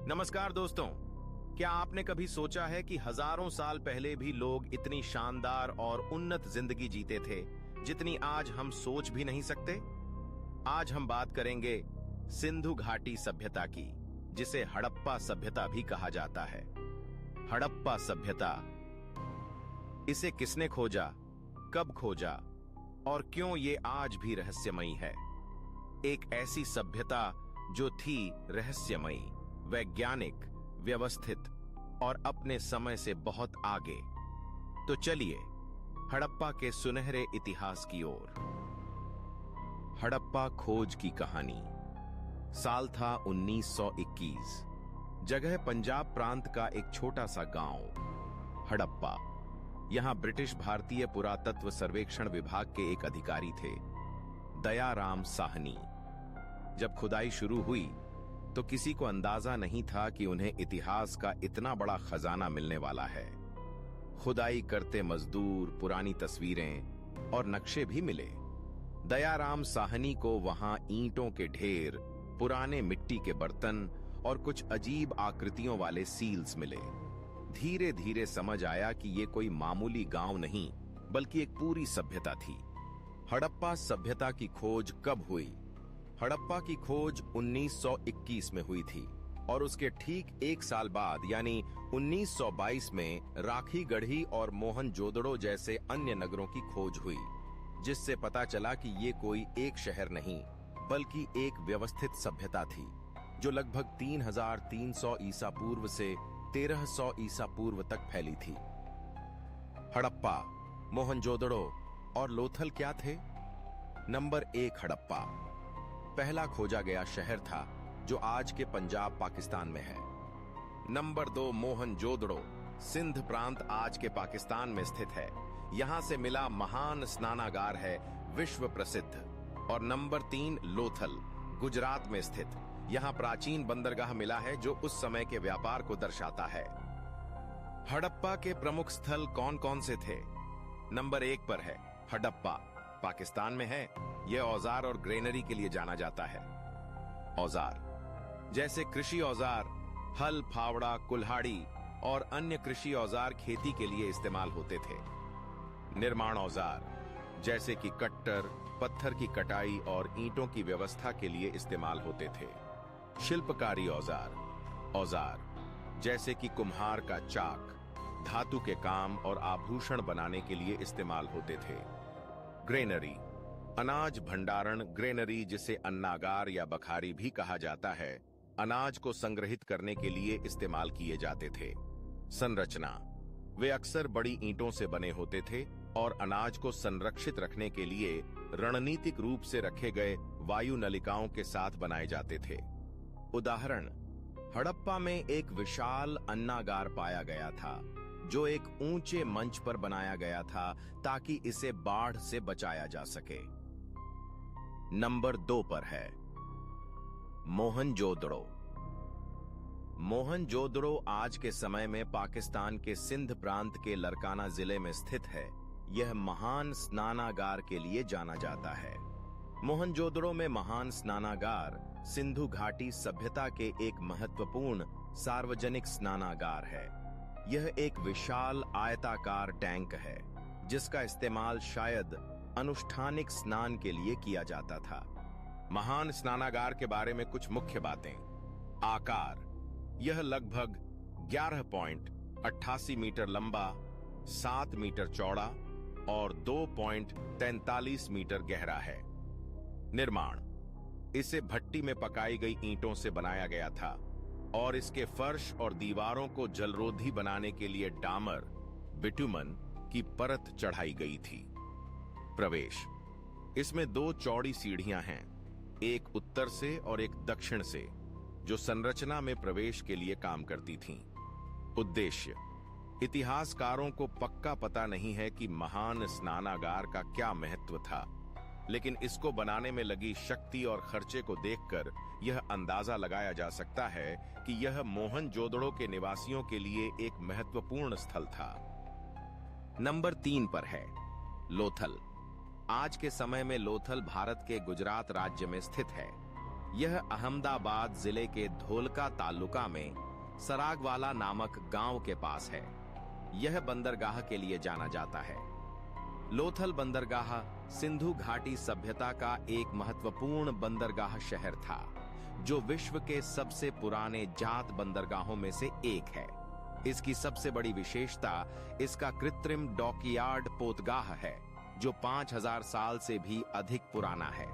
नमस्कार दोस्तों। क्या आपने कभी सोचा है कि हजारों साल पहले भी लोग इतनी शानदार और उन्नत जिंदगी जीते थे जितनी आज हम सोच भी नहीं सकते। आज हम बात करेंगे सिंधु घाटी सभ्यता की, जिसे हड़प्पा सभ्यता भी कहा जाता है। हड़प्पा सभ्यता, इसे किसने खोजा, कब खोजा और क्यों ये आज भी रहस्यमयी है। एक ऐसी सभ्यता जो थी रहस्यमयी, वैज्ञानिक, व्यवस्थित और अपने समय से बहुत आगे। तो चलिए हड़प्पा के सुनहरे इतिहास की ओर। हड़प्पा खोज की कहानी। साल था 1921। जगह पंजाब प्रांत का एक छोटा सा गांव हड़प्पा। यहां ब्रिटिश भारतीय पुरातत्व सर्वेक्षण विभाग के एक अधिकारी थे, दयाराम साहनी। जब खुदाई शुरू हुई तो किसी को अंदाजा नहीं था कि उन्हें इतिहास का इतना बड़ा खजाना मिलने वाला है। खुदाई करते मजदूर, पुरानी तस्वीरें और नक्शे भी मिले। दयाराम साहनी को वहां ईंटों के ढेर, पुराने मिट्टी के बर्तन और कुछ अजीब आकृतियों वाले सील्स मिले। धीरे धीरे समझ आया कि ये कोई मामूली गांव नहीं, बल्कि एक पूरी सभ्यता थी। हड़प्पा सभ्यता की खोज कब हुई? हड़प्पा की खोज 1921 में हुई थी और उसके ठीक एक साल बाद यानी 1922 में राखी गढ़ी और मोहनजोदड़ो जैसे अन्य नगरों की खोज हुई, जिससे पता चला कि ये कोई एक शहर नहीं बल्कि एक व्यवस्थित सभ्यता थी जो लगभग 3300 ईसा पूर्व से 1300 ईसा पूर्व तक फैली थी। हड़प्पा, मोहनजोदड़ो और लोथल क्या थे? नंबर 1, हड़प्पा पहला खोजा गया शहर था जो आज के पंजाब पाकिस्तान में है। नंबर 2, मोहनजोदड़ो सिंध प्रांत आज के पाकिस्तान में स्थित है। यहां से मिला महान स्नानागार है, विश्व प्रसिद्ध। और नंबर 3, लोथल गुजरात में स्थित। यहां प्राचीन बंदरगाह मिला है जो उस समय के व्यापार को दर्शाता है। हड़प्पा के प्रमुख स्थल कौन कौन से थे? नंबर 1 पर है हड़प्पा, पाकिस्तान में है। यह औजार और ग्रेनरी के लिए जाना जाता है। औजार जैसे कृषि औजार, हल, फावड़ा, कुल्हाड़ी और अन्य कृषि औजार खेती के लिए इस्तेमाल होते थे। निर्माण औजार जैसे कि कट्टर, पत्थर की कटाई और ईंटों की व्यवस्था के लिए इस्तेमाल होते थे। शिल्पकारी औजार जैसे कि कुम्हार का चाक, धातु के काम और आभूषण बनाने के लिए इस्तेमाल होते थे। ग्रेनरी अनाज भंडारण, ग्रेनरी जिसे अन्नागार या बखारी भी कहा जाता है, अनाज को संग्रहित करने के लिए इस्तेमाल किए जाते थे। संरचना वे अक्सर बड़ी ईंटों से बने होते थे और अनाज को संरक्षित रखने के लिए रणनीतिक रूप से रखे गए वायु नलिकाओं के साथ बनाए जाते थे। उदाहरण, हड़प्पा में एक विशाल अन्नागार पाया गया था जो एक ऊंचे मंच पर बनाया गया था ताकि इसे बाढ़ से बचाया जा सके। नंबर 2 पर है मोहनजोदड़ो। मोहनजोदड़ो आज के समय में पाकिस्तान के सिंध प्रांत के लरकाना जिले में स्थित है। यह महान स्नानागार के लिए जाना जाता है। मोहनजोदड़ो में महान स्नानागार सिंधु घाटी सभ्यता के एक महत्वपूर्ण सार्वजनिक स्नानागार है। यह एक विशाल आयताकार टैंक है जिसका इस्तेमाल शायद अनुष्ठानिक स्नान के लिए किया जाता था। महान स्नानागार के बारे में कुछ मुख्य बातें। आकार, यह लगभग 11.88 मीटर लंबा, 7 मीटर चौड़ा और 2.43 मीटर गहरा है। निर्माण, इसे भट्टी में पकाई गई ईंटों से बनाया गया था और इसके फर्श और दीवारों को जलरोधी बनाने के लिए डामर, बिटुमन की परत चढ़ाई गई थी। प्रवेश, इसमें 2 चौड़ी सीढ़ियां हैं, एक उत्तर से और एक दक्षिण से, जो संरचना में प्रवेश के लिए काम करती थीं। उद्देश्य, इतिहासकारों को पक्का पता नहीं है कि महान स्नानागार का क्या महत्व था, लेकिन इसको बनाने में लगी शक्ति और खर्चे को देखकर यह अंदाजा लगाया जा सकता है कि यह मोहनजोदड़ो के निवासियों के लिए एक महत्वपूर्ण स्थल था। नंबर 3 पर है लोथल। आज के समय में लोथल भारत के गुजरात राज्य में स्थित है। यह अहमदाबाद जिले के धोलका तालुका में सरागवाला नामक गांव के पास है। यह बंदरगाह के लिए जाना जाता है। लोथल बंदरगाह सिंधु घाटी सभ्यता का एक महत्वपूर्ण बंदरगाह शहर था, जो विश्व के सबसे पुराने जात बंदरगाहों में से एक है। इसकी सबसे बड़ी विशेषता इसका कृत्रिम डॉकयार्ड पोतगाह है, जो 5000 साल से भी अधिक पुराना है।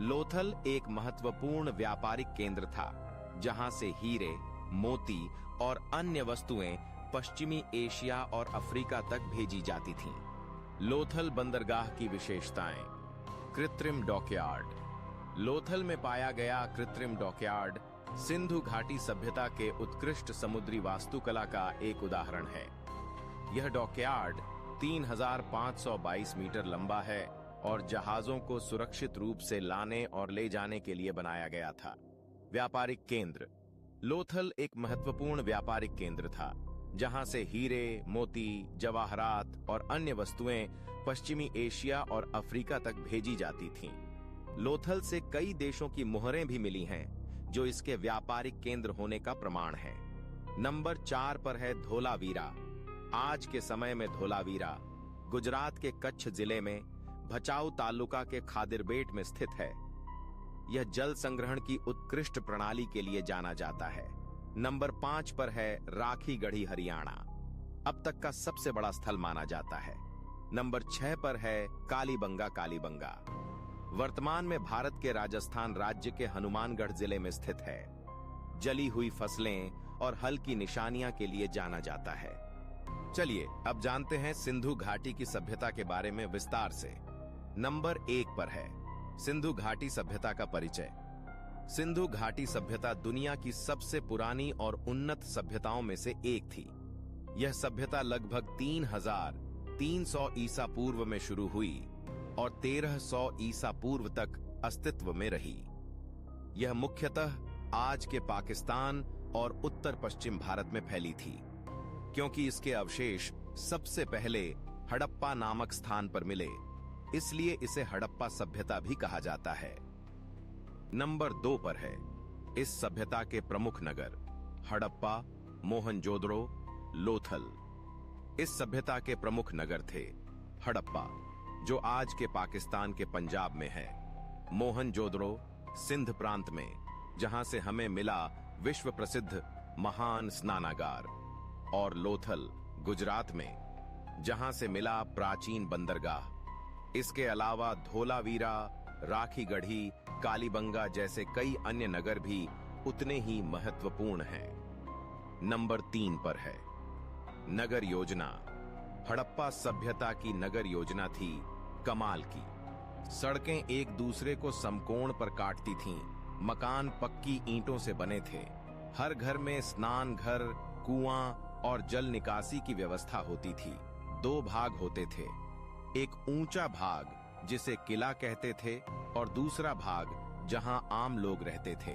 लोथल एक महत्वपूर्ण व्यापारिक केंद्र था, जहां से हीरे, मोती और अन्य वस्तुएं पश्चिमी एशिया और अफ्रीका तक भेजी जाती थीं। लोथल बंदरगाह की विशेषताएं। कृत्रिम डॉकयार्ड। लोथल में पाया गया कृत्रिम डॉकयार्ड सिंधु घाटी सभ्यता के उत्कृष्ट समुद्री वास्तुकला का एक उदाहरण है। यह डॉकयार्ड 3522 मीटर लंबा है और जहाजों को सुरक्षित रूप से लाने और ले जाने के लिए बनाया गया था। व्यापारिक केंद्र। लोथल एक महत्वपूर्ण व्यापारिक केंद्र था, जहां से हीरे, मोती, जवाहरात और अन्य वस्तुएं पश्चिमी एशिया और अफ्रीका तक भेजी जाती थीं। लोथल से कई देशों की मुहरें भी मिली हैं, जो इसके व्यापारिक केंद्र होने का प्रमाण है। नंबर 4 पर है धोलावीरा। आज के समय में धोलावीरा गुजरात के कच्छ जिले में भचाऊ तालुका के खादिरबेट में स्थित है। यह जल संग्रहण की उत्कृष्ट प्रणाली के लिए जाना जाता है। नंबर 5 पर है राखीगढ़ी, हरियाणा, अब तक का सबसे बड़ा स्थल माना जाता है। नंबर 6 पर है कालीबंगा। कालीबंगा वर्तमान में भारत के राजस्थान राज्य के हनुमानगढ़ जिले में स्थित है। जली हुई फसलें और हल की निशानियां के लिए जाना जाता है। चलिए अब जानते हैं सिंधु घाटी की सभ्यता के बारे में विस्तार से। नंबर 1 पर है सिंधु घाटी सभ्यता का परिचय। सिंधु घाटी सभ्यता दुनिया की सबसे पुरानी और उन्नत सभ्यताओं में से एक थी। यह सभ्यता लगभग 3300 ईसा पूर्व में शुरू हुई और 1300 ईसा पूर्व तक अस्तित्व में रही। यह मुख्यतः आज के पाकिस्तान और उत्तर पश्चिम भारत में फैली थी, क्योंकि इसके अवशेष सबसे पहले हड़प्पा नामक स्थान पर मिले, इसलिए इसे हड़प्पा सभ्यता भी कहा जाता है। नंबर 2 पर है इस सभ्यता के प्रमुख नगर हड़प्पा, मोहनजोदड़ो, लोथल। इस सभ्यता के प्रमुख नगर थे हड़प्पा, जो आज के पाकिस्तान के पंजाब में है, मोहनजोदड़ो सिंध प्रांत में, जहां से हमें मिला विश्व प्रसिद्ध महान स्नानागार, और लोथल गुजरात में, जहां से मिला प्राचीन बंदरगाह। इसके अलावा धोलावीरा, राखीगढ़ी, कालीबंगा जैसे कई अन्य नगर भी उतने ही महत्वपूर्ण हैं। नंबर 3 पर है नगर योजना। हड़प्पा सभ्यता की नगर योजना थी कमाल की। सड़कें एक दूसरे को समकोण पर काटती थीं, मकान पक्की ईंटों से बने थे, हर घर में स्नान घर, कुआं और जल निकासी की व्यवस्था होती थी। 2 भाग होते थे, एक ऊंचा भाग जिसे किला कहते थे और दूसरा भाग जहां आम लोग रहते थे।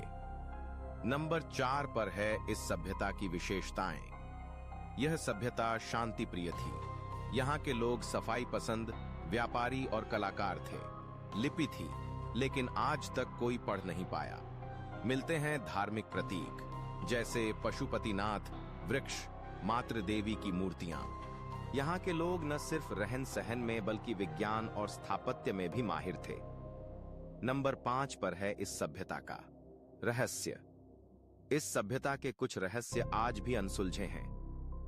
नंबर 4 पर है इस सभ्यता की विशेषताएं। यह सभ्यता शांति प्रिय थी। यहाँ के लोग सफाई पसंद, व्यापारी और कलाकार थे। लिपि थी, लेकिन आज तक कोई पढ़ नहीं पाया। मिलते हैं धार्मिक प्रतीक, जैसे पशुपतिनाथ, वृक्ष, मातृ देवी की मूर्तियां। यहाँ के लोग न सिर्फ रहन सहन में बल्कि विज्ञान और स्थापत्य में भी माहिर थे। नंबर 5 पर है इस सभ्यता का रहस्य। इस सभ्यता के कुछ रहस्य आज भी अनसुलझे हैं।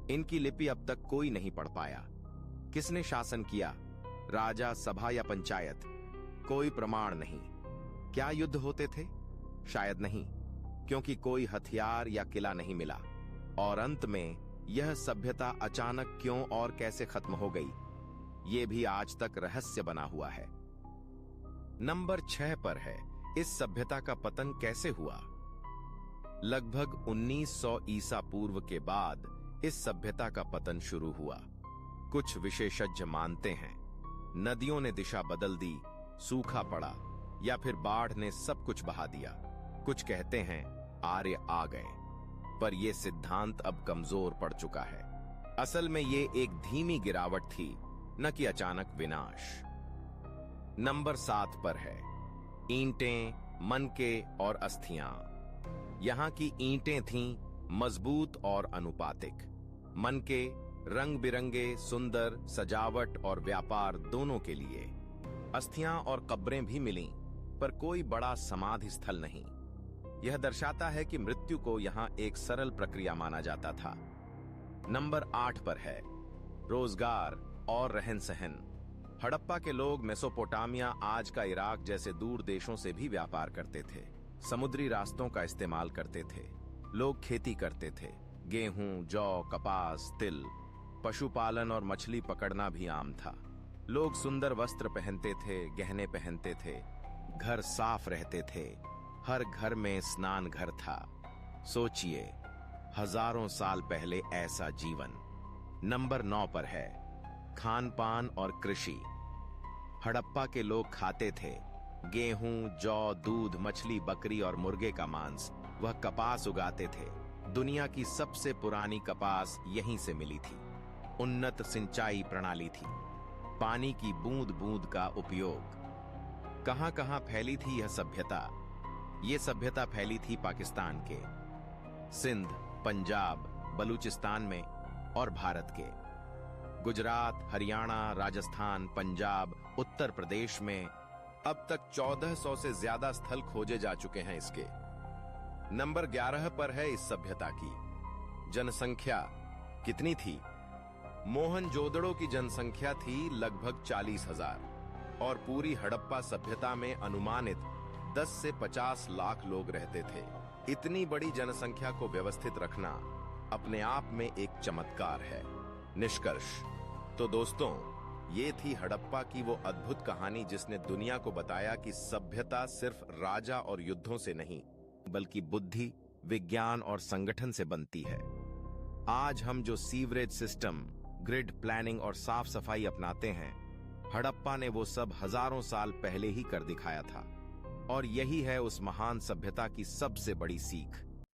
इनकी लिपि अब तक कोई नहीं पढ़ पाया। किसने शासन किया, राजा, सभा या पंचायत? कोई प्रमाण नहीं। क्या युद्ध होते थे? शायद नहीं, क्योंकि कोई हथियार या किला नहीं मिला। और अंत में यह सभ्यता अचानक क्यों और कैसे खत्म हो गई, ये भी आज तक रहस्य बना हुआ है। नंबर 6 पर है इस सभ्यता का पतन कैसे हुआ। लगभग 1900 ईसा पूर्व के बाद इस सभ्यता का पतन शुरू हुआ। कुछ विशेषज्ञ मानते हैं नदियों ने दिशा बदल दी, सूखा पड़ा, या फिर बाढ़ ने सब कुछ बहा दिया। कुछ कहते हैं आर्य आ गए, पर यह सिद्धांत अब कमजोर पड़ चुका है। असल में ये एक धीमी गिरावट थी, न कि अचानक विनाश। नंबर 7 पर है ईंटें, मनके और अस्थियां। यहाँ की ईंटें थीं मजबूत और अनुपातिक। मनके रंग बिरंगे, सुंदर, सजावट और व्यापार दोनों के लिए। अस्थियां और कब्रें भी मिलीं, पर कोई बड़ा समाधि स्थल नहीं। यह दर्शाता है कि मृत्यु को यहाँ एक सरल प्रक्रिया माना जाता था। नंबर 8 पर है रोजगार और रहन सहन। हड़प्पा के लोग मेसोपोटामिया, आज का इराक जैसे दूर देशों से भी व्यापार करते थे। समुद्री रास्तों का इस्तेमाल करते थे। लोग खेती करते थे, गेहूं, जौ, कपास, तिल। पशुपालन और मछली पकड़ना भी आम था। लोग सुंदर वस्त्र पहनते थे, गहने पहनते थे, घर साफ रहते थे। हर घर में स्नान घर था। सोचिए, हजारों साल पहले ऐसा जीवन। नंबर 9 पर है खान पान और कृषि। हड़प्पा के लोग खाते थे गेहूं, जौ, दूध, मछली, बकरी और मुर्गे का मांस। वह कपास उगाते थे। दुनिया की सबसे पुरानी कपास यहीं से मिली थी। उन्नत सिंचाई प्रणाली थी। पानी की बूंद बूंद का उपयोग। कहां कहां फैली थी यह सभ्यता? यह सभ्यता फैली थी पाकिस्तान के सिंध, पंजाब, बलूचिस्तान में और भारत के गुजरात, हरियाणा, राजस्थान, पंजाब, उत्तर प्रदेश में। अब तक 1400 से ज्यादा स्थल खोजे जा चुके हैं इसके। नंबर 11 पर है इस सभ्यता की जनसंख्या। कितनी थी? मोहनजोदड़ो की जनसंख्या थी लगभग 40,000 और पूरी हड़प्पा सभ्यता में अनुमानित 10 से 50 लाख लोग रहते थे। इतनी बड़ी जनसंख्या को व्यवस्थित रखना अपने आप में एक चमत्कार है। निष्कर्ष तो दोस्तों, ये थी हड़प्पा की वो अद्भुत कहानी जिसने दुनिया को बताया कि सभ्यता सिर्फ राजा और युद्धों से नहीं, बल्कि बुद्धि, विज्ञान और संगठन से बनती है। आज हम जो सीवरेज सिस्टम, ग्रिड प्लानिंग और साफ सफाई अपनाते हैं, हड़प्पा ने वो सब हजारों साल पहले ही कर दिखाया था। और यही है उस महान सभ्यता की सबसे बड़ी सीख।